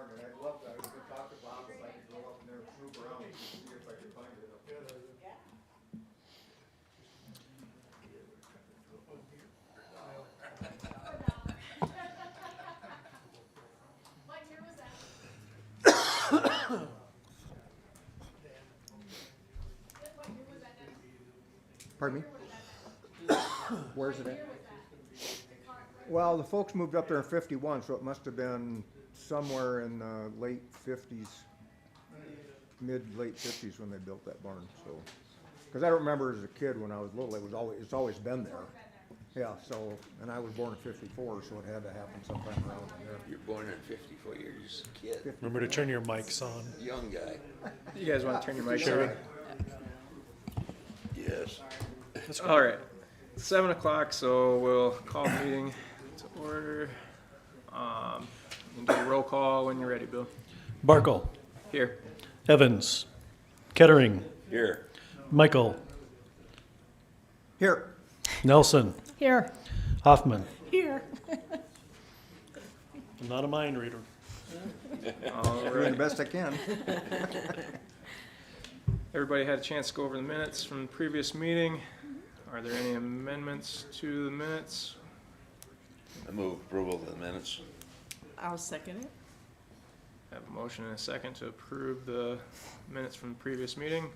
barn, and I'd love to, I was gonna talk to Bob if I could go up in there and snoop around and see if I could find it up there. What year was that? What year was that then? Pardon me? Where's it What at? year was that? Well, the folks moved up there in 51, so it must have been somewhere in the late 50s, late 50s when they built that barn, so. Because I don't remember as a kid when I was little, it's always been there. Yeah, so, and I was born in 54, so it had to happen sometime around there. You're born in 54, you're just a kid, Remember to turn your mics on. young guy. You guys want to turn your mics Sure. on? Yes. All right, 7 o'clock, so we'll call the meeting to order. You can do a roll call when you're ready, Bill. Barkle, Here. Evans, Kettering, Here. Michael, Here, Nelson, Here. Hoffman. Here. I'm not a mind reader. All doing the right. best I can. Everybody had a chance to go over the minutes from the previous meeting. Are there any amendments to the minutes? I move approval of the minutes. I'll second it. I have a motion and a second to approve the minutes from the previous meeting.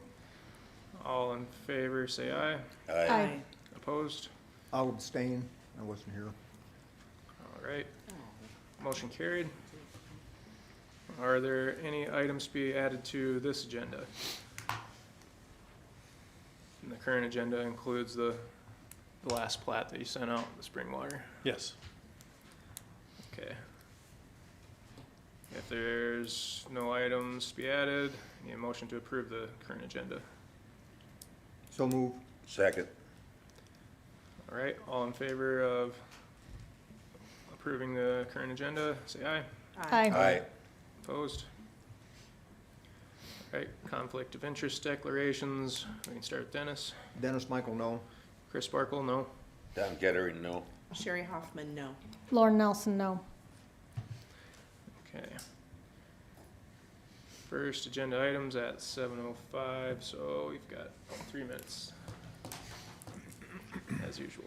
All in favor, say aye. Aye. Opposed? I'll abstain, I wasn't here. All right. Motion carried. Are there any items to be added to this agenda? And the current agenda includes the last plat that you sent out, the spring water. Yes. Okay. If there's no items to be added, need a motion to approve the current agenda. So move. Second. All right, all in favor of approving the current agenda, say aye. Aye. Opposed? All right, conflict of interest declarations. We can start with Dennis. Dennis Michael, no. Chris Sparkle, no. Don Kettering, no. Sherry Hoffman, no. Lauren Nelson, no. Okay. First agenda items at 7:05, so we've got 3 minutes, as usual.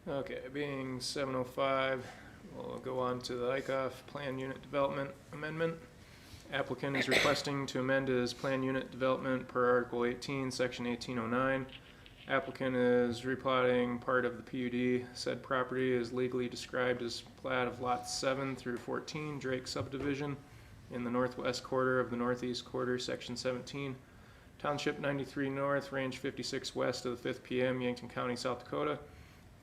Okay, being 7:05, we'll go on to the ICOF Plan Unit Development Amendment. Applicant is requesting to amend his Plan Unit Development per Article 18, Section 1809. Applicant is replotting part of the PUD. Said property is legally described as plat of lots 7 through 14, Drake subdivision, in the northwest quarter of the northeast quarter, Section 17. Township 93 North, Range 56 West of the 5th PM, Yankton County, South Dakota.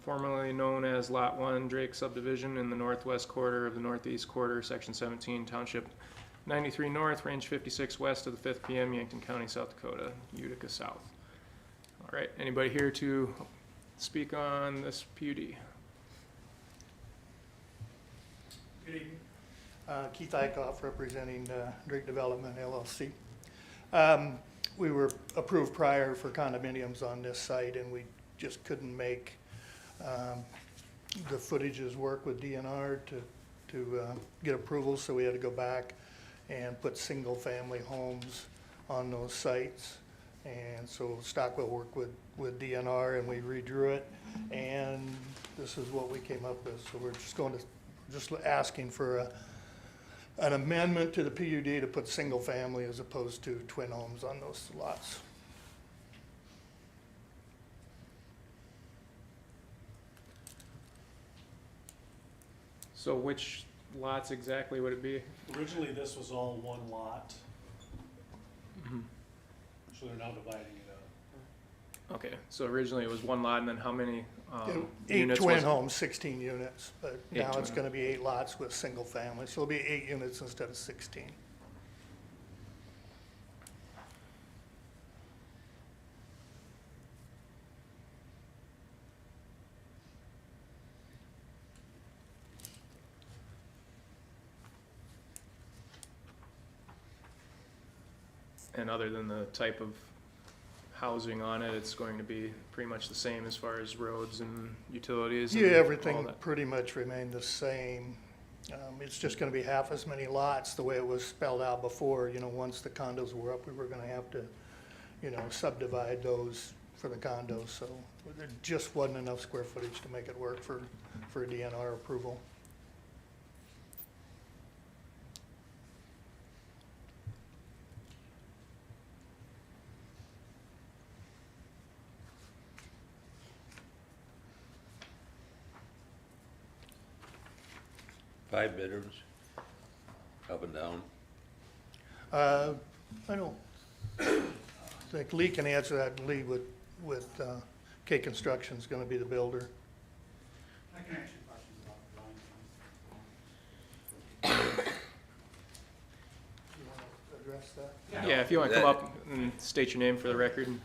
Formerly known as Lot 1, Drake subdivision, in the northwest quarter of the northeast quarter, Section 17, Township 93 North, Range 56 West of the 5th PM, Yankton County, South Dakota, Utica South. All right, anybody here to speak on this PUD? Good evening. Keith Eichhoff, representing Drake Development LLC. We were approved prior for condominiums on this site, and we just couldn't make the footages work with DNR to get approval, so we had to go back and put single-family homes on those sites. And so Stockwell worked with DNR, and we redrew it, and this is what we came up with. So we're just asking for an amendment to the PUD to put single-family as opposed to twin homes on those lots. So which lots exactly would it be? Originally, this was all one lot. So they're now dividing it up. Okay, so originally it was one lot, and then how many 8 units twin was it? homes, 16 units, but 8 now it's twin gonna be 8 lots with single family, so it'll be 8 units instead of 16. And other than the type of housing on it, it's going to be pretty much the same as far as roads and utilities? Yeah, and all everything that? pretty much remained the same. It's just gonna be half as many lots, the way it was spelled out before. You know, once the condos were up, we were gonna have to, you know, subdivide those for the condos, so there just wasn't enough square footage to make it work for DNR approval. Five bedrooms, up and down. I don't think Lee can answer that. Lee with K Construction's gonna be the builder. I can answer questions about the drawing. You wanna address that? Yeah, if you want to come That- up and state your name for the record.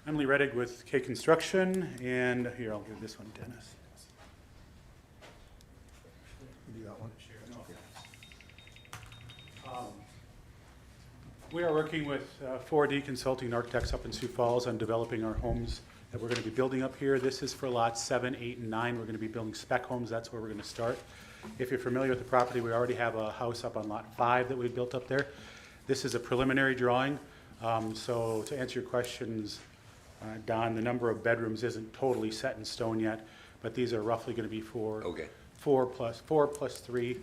I'm Lee Reddick with K Construction, and here, I'll give this one to Dennis. You got one? We are working with 4D Consulting Architects up in Sioux Falls on developing our homes that we're going to be building up here. This is for lots 7, 8, and 9. We're going to be building spec homes. That's where we're going to start. If you're familiar with the property, we already have a house up on lot 5 that we built up there. This is a preliminary drawing. So to answer your questions, Don, the number of bedrooms isn't totally set in stone yet, but these are roughly going to be Okay. 4 plus 3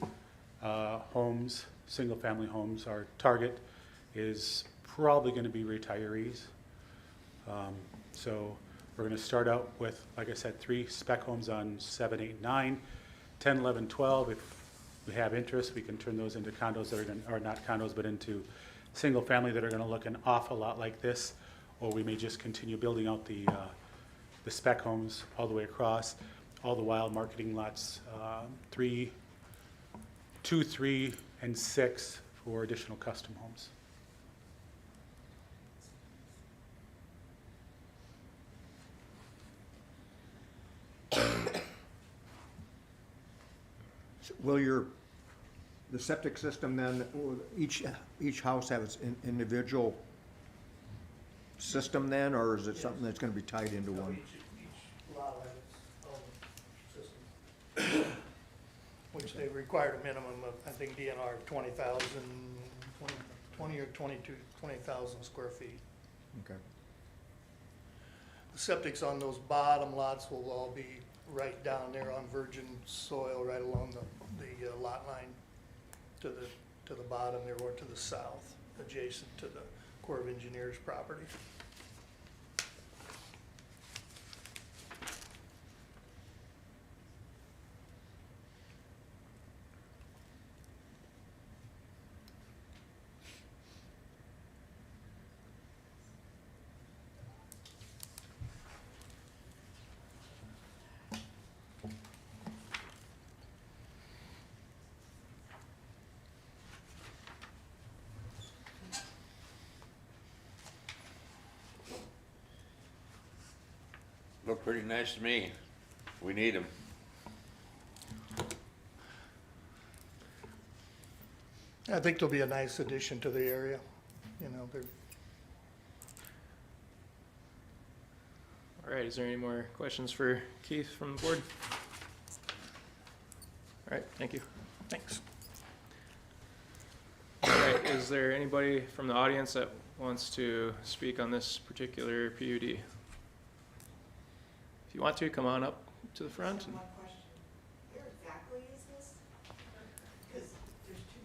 homes, single-family homes. Our target is probably going to be retirees. So we're going to start out with, like I said, 3 spec homes on 7, 8, 9, 10, 11, 12. If we have interest, we can turn those into condos that are not condos, but into single-family that are going to look an awful lot like this. Or we may just continue building out the spec homes all the way across, all the while marketing lots 2, 3, and 6 for additional custom homes. Will the septic system then, will each house have its individual system then, or is it something that's gonna be tied into one? Each lot has its own system, which they required a minimum of, I think, DNR of 20,000 square feet. Okay. septics on those bottom lots will all be right down there on virgin soil, right along the lot line to the bottom there, or to the south, adjacent to the Corps of Engineers property. Look pretty nice to me. We need them. I think they'll be a nice addition to the area, you know, they're. All right, is there any more questions for Keith from the board? All right, thank you. Thanks. All right, is there anybody from the audience that wants to speak on this particular PUD? If you want to, come on up to the front. One question, where exactly is this? Because there's too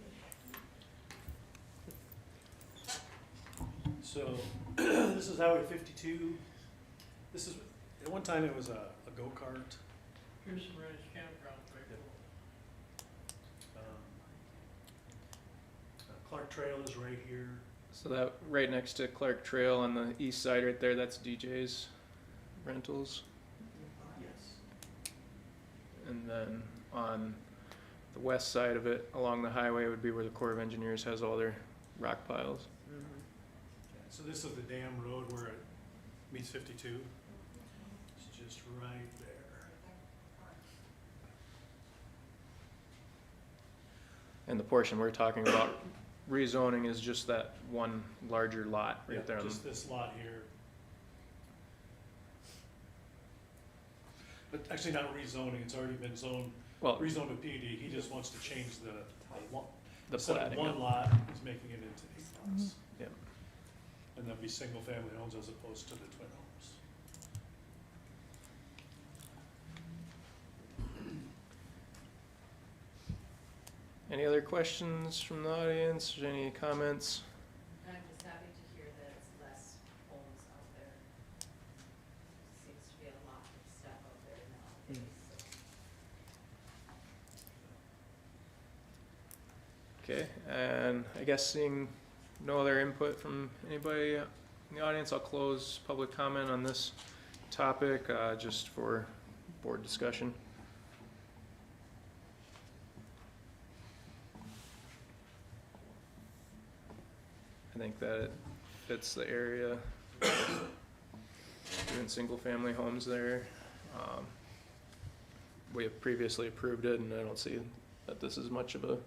many. So, this is Highway 52. This is, at one time it was a go-kart. Here's some Reddish campground right there. Clark Trail is right here. So that right next to Clark Trail on the east side right there, that's DJ's Rentals. Yes. And then on the west side of it, along the highway, would be where the Corps of Engineers has all their rock piles. So this is the dam road where it meets 52. It's just right there. And the portion we're talking about rezoning is just that one larger lot right there. On Just this lot here. But actually not rezoning, it's already been zoned, well, rezoned to PUD. He just wants to change the the instead of platting. one lot, he's making it into 8 lots. Yep. And there'll be single-family homes as opposed to the twin homes. Any other questions from the audience? Any comments? I'm just happy to hear that it's less homes out there. Seems to be a lot of stuff out there nowadays, so. Okay, and I guess seeing no other input from anybody in the audience, I'll close public comment on this topic, just for board discussion. I think that it fits the area, doing single-family homes there. We have previously approved it, and I don't see that this is much of a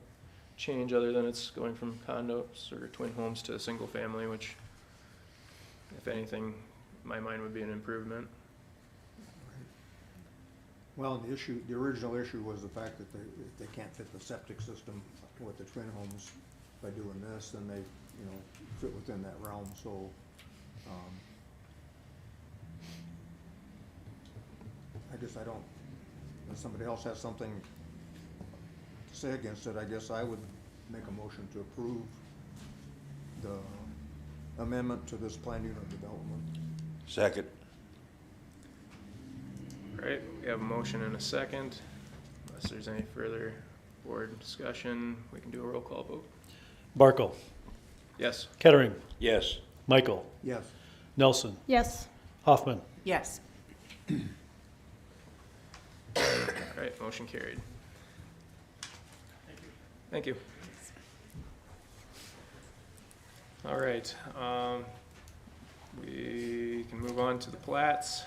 change other than it's going from condos or twin homes to single family, which, if anything, in my mind would be an improvement. Well, the original issue was the fact that they can't fit the septic system with the twin homes. By doing this, then they, you know, fit within that realm, so, I guess I don't, if somebody else has something to say against it, I guess I would make a motion to approve the amendment to this plan unit development. Second. All right, we have a motion and a second. Unless there's any further board discussion, we can do a roll call vote. Barkle, Yes. Kettering, Yes. Michael, Yes. Nelson, Yes. Hoffman. Yes. All right, motion carried. Thank you. All right, we can move on to the plats.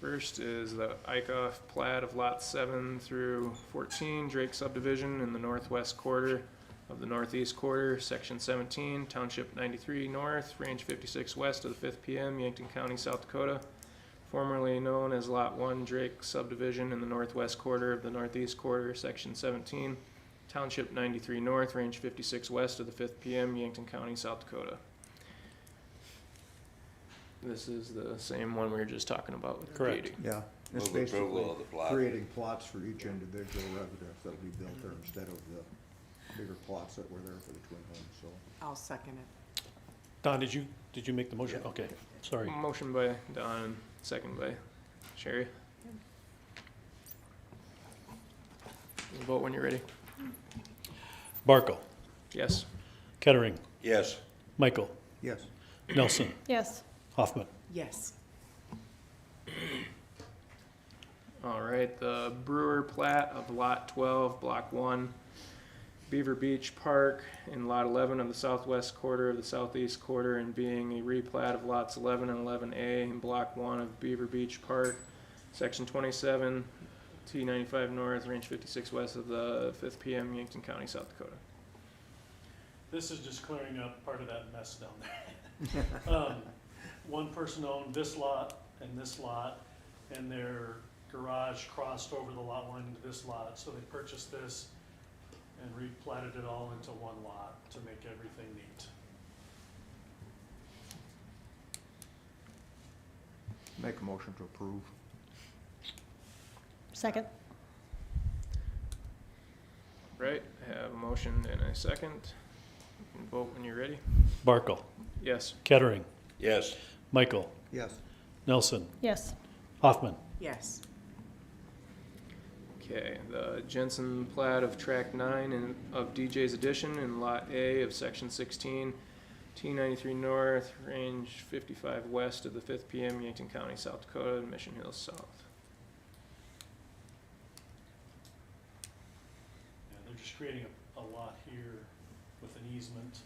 First is the Eichhoff plat of lots 7 through 14, Drake subdivision in the northwest quarter of the northeast quarter, section 17, township 93 north, range 56 west of the 5th PM, Yankton County, South Dakota. Formerly known as Lot 1 Drake subdivision in the northwest quarter of the northeast quarter, section 17, township 93 north, range 56 west of the 5th PM, Yankton County, South Dakota. This is the same one we were just talking about with Correct. Katie. Yeah, it's Move approval basically of the plot. creating plots for each individual residence that'll be built there instead of the bigger plots that were there for the twin homes, so. I'll second it. Don, did you make the motion? Okay, sorry. Motion by Don, second by Sherry. Vote when you're ready. Barkle, Yes. Kettering, Yes. Michael, Yes, Nelson, Yes. Hoffman. Yes. All right, the Brewer plat of Lot 12, Block 1, Beaver Beach Park in Lot 11 of the southwest quarter of the southeast quarter, and being a replat of Lots 11 and 11A in Block 1 of Beaver Beach Park, Section 27, T95 North, Range 56 west of the 5th PM, Yankton County, South Dakota. This is just clearing up part of that mess down there. One person owned this lot, and their garage crossed over the lot line into this lot, so they purchased this and replatted it all into one lot to make everything neat. make a motion to approve. Second. Right, I have a motion and a second. You can vote when you're ready. Barkle, Yes. Kettering, Yes. Michael, Yes, Nelson, Yes. Hoffman. Yes. Okay, the Jensen plat of tract 9 and of DJ's addition in Lot A of Section 16, T93 North, Range 55 west of the 5th PM, Yankton County, South Dakota, and Mission Hills South. Yeah, they're just creating a lot here with an easement.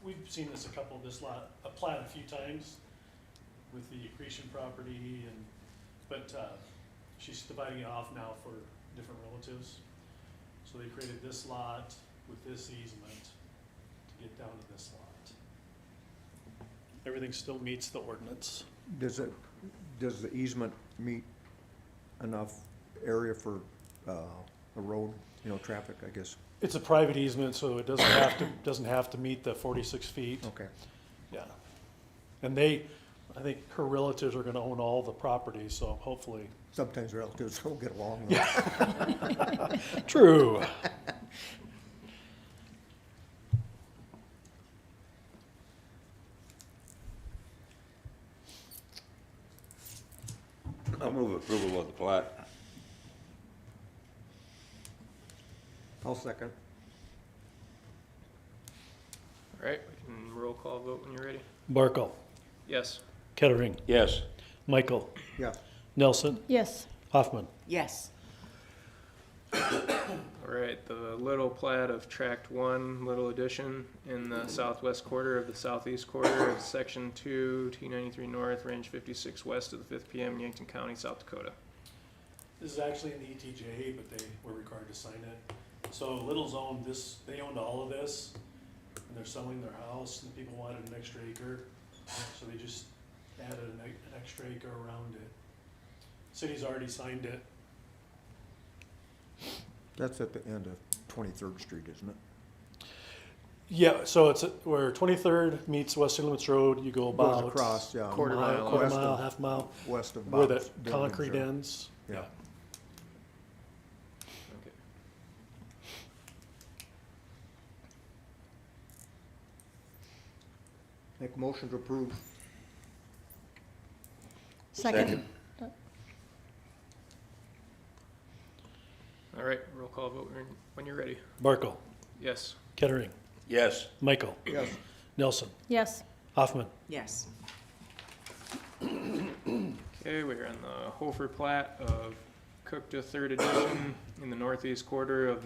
We've seen this a plat a few times with the accretion property but she's dividing it off now for different relatives. So they created this lot with this easement to get down to this lot. Everything still meets the ordinance. does the easement meet enough area for, a road, traffic, I guess? It's a private easement, so it doesn't have to meet the 46 feet. Okay, Yeah. And I think her relatives are gonna own all the property, so hopefully. sometimes relatives don't get along. though. True. I'll move approval of the plat. I'll second. All right, we can roll call vote when you're ready. Barkle, Yes. Kettering, Yes. Michael, Yes, Nelson, Yes. Hoffman. Yes. All right, the Little plat of tract 1, Little addition in the southwest quarter of the southeast quarter of Section 2, T93 North, Range 56 west of the 5th PM, Yankton County, South Dakota. This is actually in the ETJ, but they were required to sign it. So Little's owned this, they owned all of this, and they're selling their house, and the people wanted an extra acre. So they just added an extra acre around it. City's already signed it. that's at the end of 23rd Street, isn't it? Yeah, so it's where 23rd meets Western Limits Road, you go Goes about across, yeah. quarter mile quarter west mile, of- half mile, West of where Bob's the buildings concrete there. ends. Yeah. Okay. Make a motion to approve. Second. All right, roll call vote when you're ready. Barkle, Yes. Kettering, Yes. Michael, Yes, Nelson, Yes. Hoffman. Yes. Okay, we're on the Hofer plat of Cookta 3rd edition in the northeast quarter of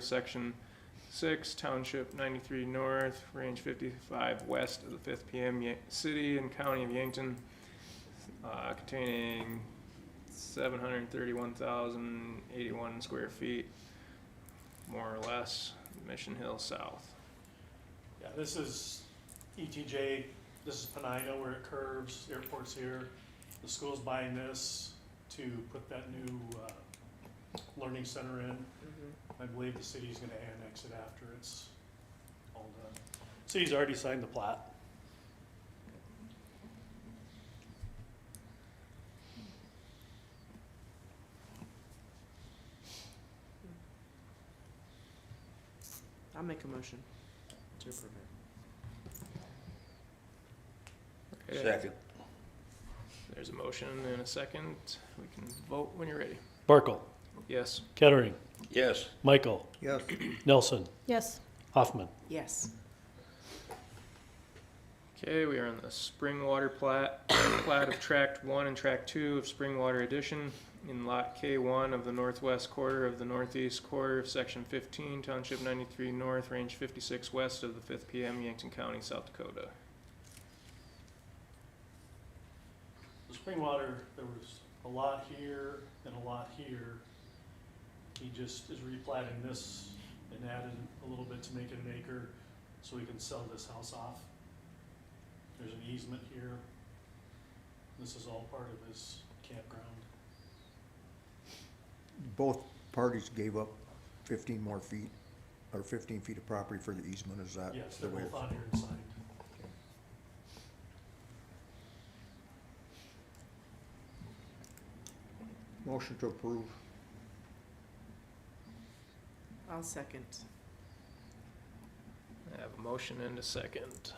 Section 6, Township 93 North, Range 55 west of the 5th PM, City and County of Yankton, containing 731,081 square feet, more or less, Mission Hill South. Yeah, this is ETJ, this is Penina where it curves, airport's here. The school's buying this to put that new learning center in. I believe the city's gonna annex it after it's all done. City's already signed the plat. I'll make a motion to approve it. Okay, Second. there's a motion and a second. We can vote when you're ready. Barkle, Yes. Kettering, Yes. Michael, Yes, Nelson, Yes. Hoffman. Yes. Okay, we are on the Springwater plat of Tract 1 and Tract 2 of Springwater Addition in Lot K1 of the northwest quarter of the northeast quarter of Section 15, Township 93 North, Range 56 west of the 5th PM, Yankton County, South Dakota. The Springwater, there was a lot here and a lot here. He just is replatting this and added a little bit to make it an acre so he can sell this house off. There's an easement here. This is all part of his campground. both parties gave up 15 more feet, or 15 feet of property for the easement, is that? Yes, the they're way both it's- on here and signed. Motion to approve. I'll second. I have a motion and a second.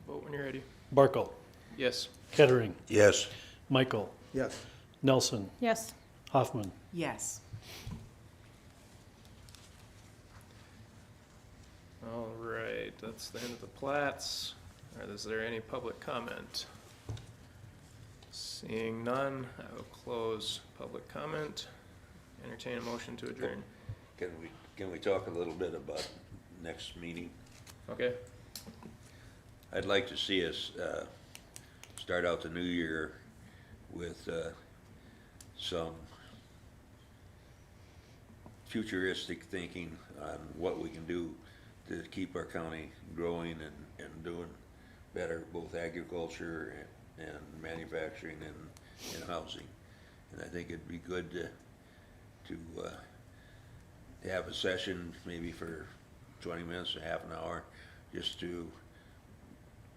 Vote when you're ready. Barkle, Yes. Kettering, Yes. Michael, Yes, Nelson, Yes. Hoffman. Yes. All right, that's the end of the plats. Is there any public comment? Seeing none, I will close public comment. Entertain a motion to adjourn. Can we talk a little bit about next meeting? Okay, I'd like to see us start out the new year with some futuristic thinking on what we can do to keep our county growing and doing better, both agriculture and manufacturing and housing. And I think it'd be good to have a session, maybe for 20 minutes, a half an hour, just to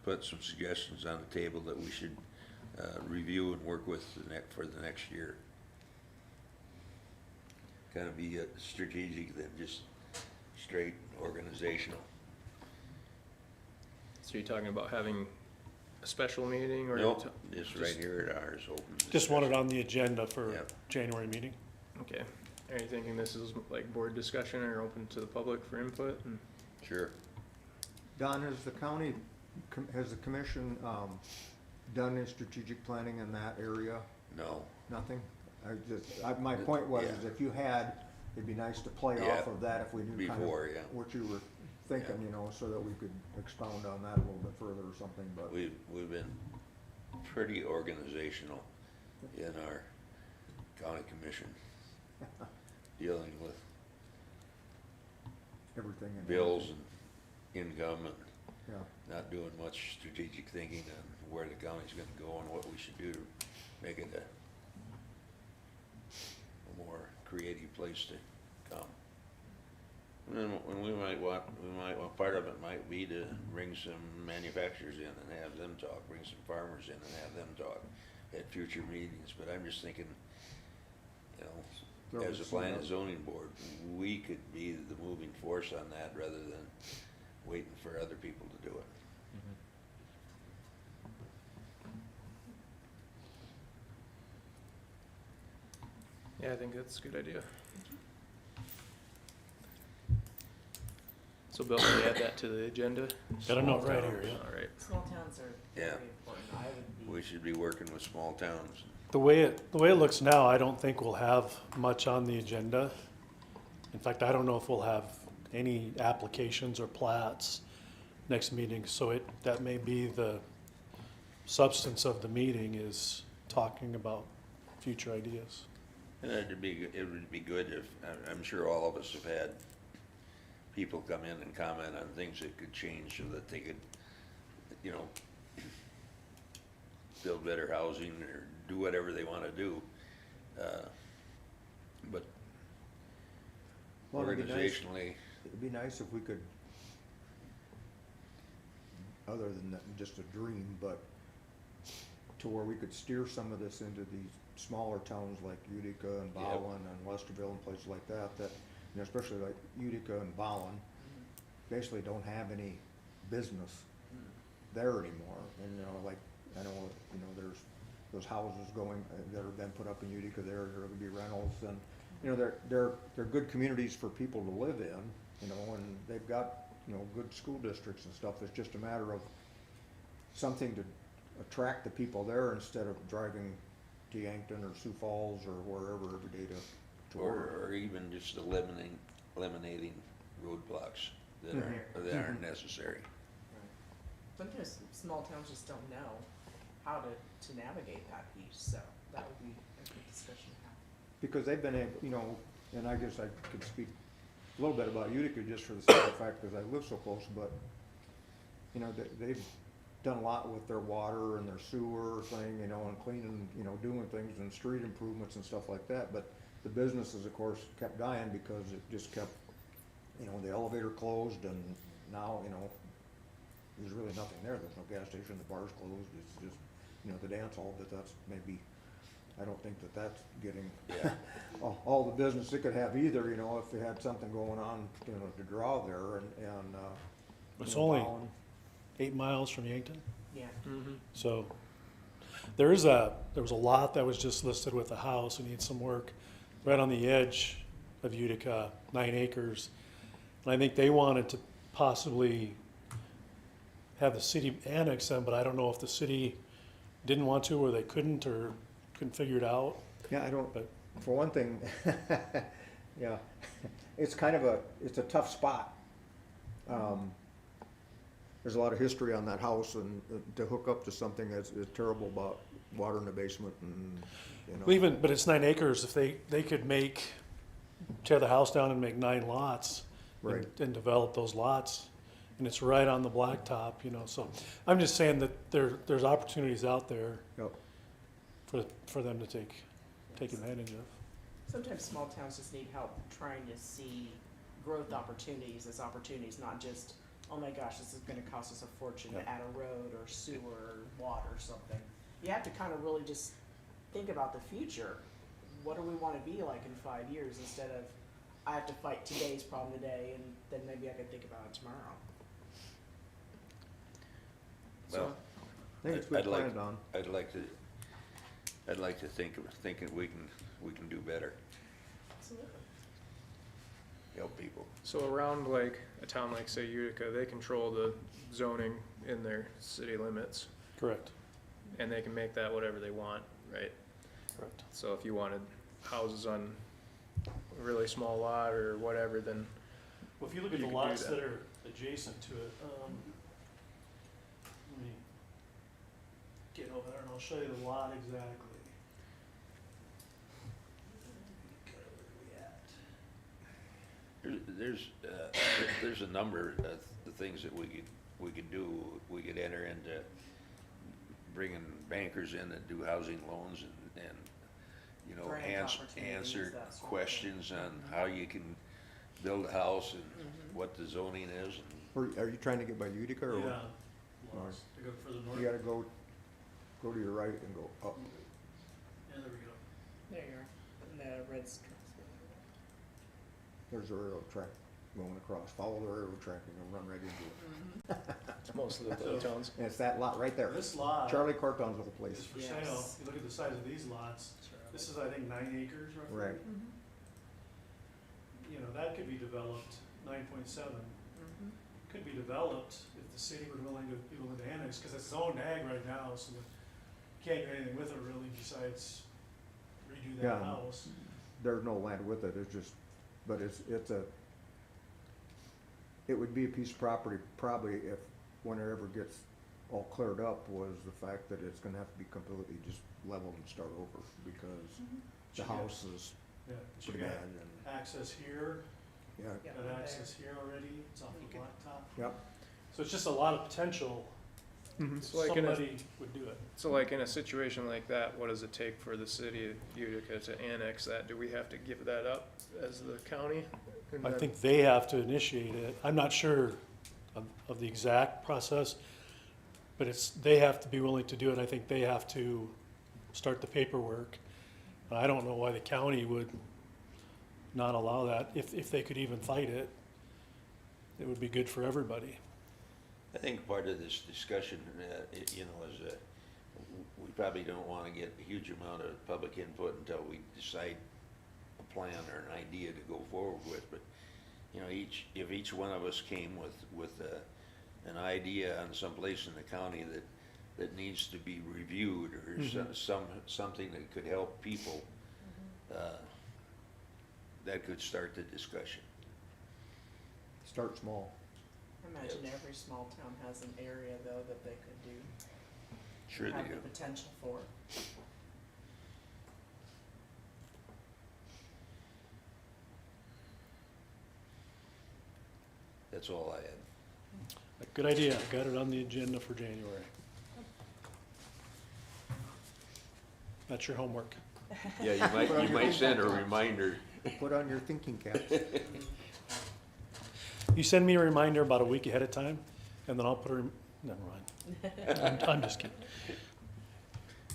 put some suggestions on the table that we should review and work with for the next year. Kind of be strategic than just straight organizational. so you're talking about having a special meeting or? Nope, just right here at ours, open. Just want it on the agenda for Yep. January meeting. Okay, are you thinking this is like board discussion or open to the public for input? And Sure. Don, has the county, has the commission done any strategic planning in that area? No. Nothing? My point was, is Yeah. if you had, it'd be nice to play Yeah. off of that if we knew kind Before, of yeah. what you were thinking, Yeah. you know, so that we could expound on that a little bit further or something, but. We've been pretty organizational in our county commission, dealing with Everything. in bills and income and Yeah, not doing much strategic thinking on where the county's gonna go and what we should do to make it a more creative place to come. And we might want, part of it might be to bring some manufacturers in and have them talk, bring some farmers in and have them talk at future meetings, but I'm just thinking, you know, as a planning and zoning board, we could be the moving force on that rather than waiting for other people to do it. yeah, I think that's a good idea. So Bill, can you add that to the agenda? Got a note right here, yeah. All right. Small towns are Yeah. very important. I would be. We should be working with small towns. The way it looks now, I don't think we'll have much on the agenda. In fact, I don't know if we'll have any applications or plats next meeting, so that may be the substance of the meeting, is talking about future ideas. And it would be good if, I'm sure all of us have had people come in and comment on things that could change so that they could, you know, build better housing or do whatever they wanna do. But Well, it'd be nice. organizationally, It'd be nice if we could, other than that, just a dream, but to where we could steer some of this into these smaller towns like Utica and Yep. Bowen and Westerville and places like that, you know, especially like Utica and Bowen, basically don't have any business there anymore. And, you know, like, I know, you know, there's those houses going, that have been put up in Utica there, there will be rentals, and, you know, they're good communities for people to live in, you know, and they've got, you know, good school districts and stuff. It's just a matter of something to attract the people there instead of driving to Yankton or Sioux Falls or wherever every day to work. Or even just eliminating roadblocks that aren't necessary. Sometimes small towns just don't know how to navigate that piece, so that would be a good discussion to have. Because they've been able, you know, and I guess I could speak a little bit about Utica just for the simple fact because I live so close, but, you know, they've done a lot with their water and their sewer thing, you know, and cleaning, you know, doing things and street improvements and stuff like that. But the businesses, of course, kept dying because it just kept, you know, the elevator closed, and now, you know, there's really nothing there. There's no gas station, the bar's closed. It's just, you know, the dance hall, but that's maybe, I don't think that that's getting all the business it could have either, you know, if they had something going on, you know, to draw there and It's you know, only Bowen. 8 miles from Yankton. Yeah. So there was a lot that was just listed with the house and needs some work right on the edge of Utica, 9 acres. And I think they wanted to possibly have the city annex them, but I don't know if the city didn't want to or they couldn't or couldn't figure it out. Yeah, I don't, But- for one thing, yeah, it's kind of it's a tough spot. There's a lot of history on that house, and to hook up to something that's terrible about water in the basement and, you know. Well, but it's 9 acres. If they could tear the house down and make 9 lots Right. and develop those lots, and it's right on the blacktop, you know. So I'm just saying that there's opportunities out there Yep. for them to take advantage of. Sometimes small towns just need help trying to see growth opportunities as opportunities, not just, oh my gosh, this is gonna cost us a fortune to Yeah. add a road or sewer or water or something. You have to kind of really just think about the future. What do we wanna be like in 5 years, instead of, I have to fight today's problem today, and then maybe I can think about it tomorrow. Well, I think it's been I'd like- planned on. I'd like to think we can do better, Absolutely. help people. So around like a town like say Utica, they control the zoning in their city limits, Correct. and they can make that whatever they want, right? Correct. So if you wanted houses on a really small lot or whatever, then Well, if you look at You the could do lots that. that are adjacent to it, let me get over there and I'll show you the lot exactly. There's a number of the things that we could do. We could enter into bringing bankers in and do housing loans and you know, Grant opportunities, answer that sort of thing. questions on how you can build a house and what the zoning is. Are you trying to get by Utica or Yeah, what? lots, to go further north. You gotta go to your right and go up. Yeah, there we go. There you are, and the red strip. There's a railroad track going across. Follow the railroad track and you'll run right into it. most of the towns. And it's that lot right there. This lot Charlie Carton's old place. is for Yes. sale. You look at the size of these lots, this is, I think, 9 acres roughly. Right. You know, that could be developed, 9.7, could be developed if the city were willing to annex, because it's zoned ag right now, so you can't do anything with it really besides redo that Yeah. house. There's no land with it. It's just, but it would be a piece of property probably if, when it ever gets all cleared up, was the fact that it's gonna have to be completely just leveled and start over because the You got- house is Yeah, but pretty you bad got and, access here, yeah. Yeah, got right access here already, it's off You the could- blacktop. Yep. So it's just a lot of potential, So like in a, somebody would do it. so like in a situation like that, what does it take for the city of Utica to annex that? Do we have to give that up as the county? And I then- think they have to initiate it. I'm not sure of the exact process, but they have to be willing to do it. I think they have to start the paperwork. I don't know why the county would not allow that, if they could even fight it. it would be good for everybody. I think part of this discussion, you know, is we probably don't want to get a huge amount of public input until we decide a plan or an idea to go forward with. But, you know, if each one of us came with an idea on some place in the county that needs to be reviewed, or something that could help people, that could start the discussion. Start small. I imagine every small town has an area though that they could do, Sure they have do. the potential for. That's all I had. Good idea, got it on the agenda for January. That's your homework. Yeah, you might send a reminder. Put on your thinking caps. You send me a reminder about a week ahead of time, and then I'll put never mind. I'm just kidding.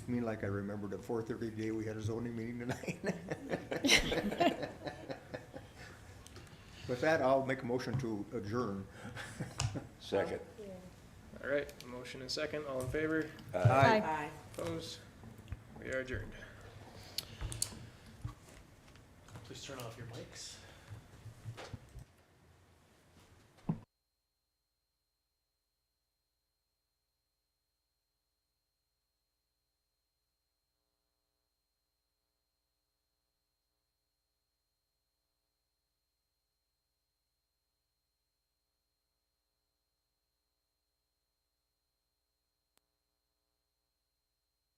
I mean, like I remembered at 4:30 today, we had a zoning meeting tonight. With that, I'll make a motion to adjourn. Second. All right, motion and second, all in favor? Aye. Aye. Opposed? We are adjourned. Please turn off your mics.